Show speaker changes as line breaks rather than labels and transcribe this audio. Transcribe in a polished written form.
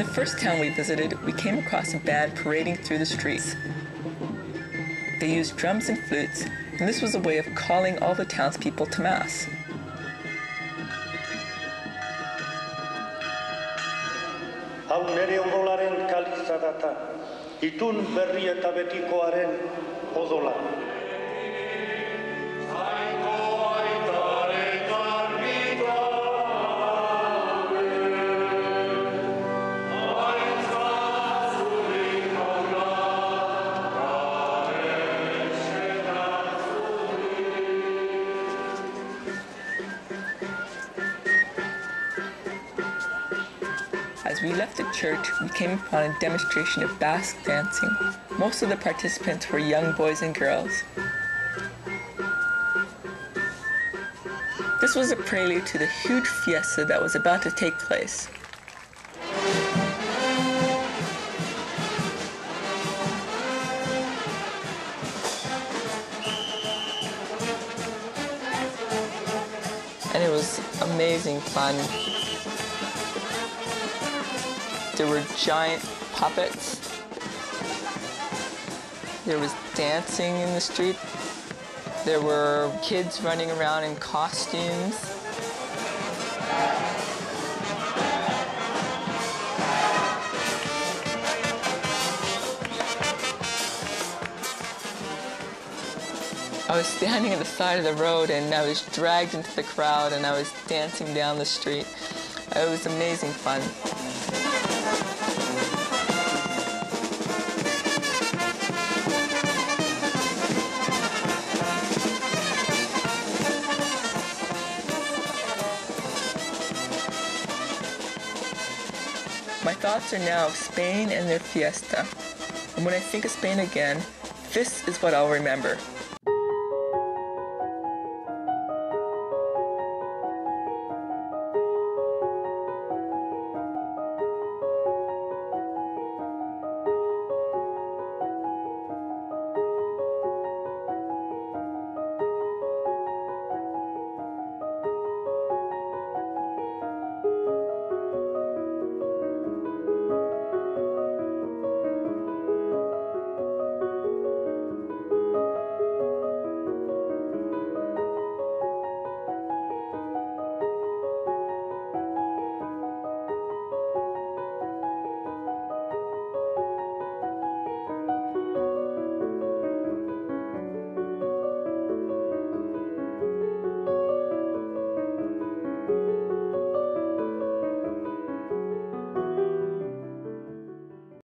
first town we visited, we came across a band parading through the streets. They used drums and flutes, and this was a way of calling all the townspeople to Mass. As we left the church, we came upon a demonstration of Basque dancing. Most of the participants were young boys and girls. This was a prelude to the huge fiesta that was about to take place. And it was amazing fun. There were giant puppets. There was dancing in the street. There were kids running around in costumes. I was standing at the side of the road and I was dragged into the crowd and I was dancing down the street. It was amazing fun. My thoughts are now of Spain and their fiesta. And when I think of Spain again, this is what I'll remember.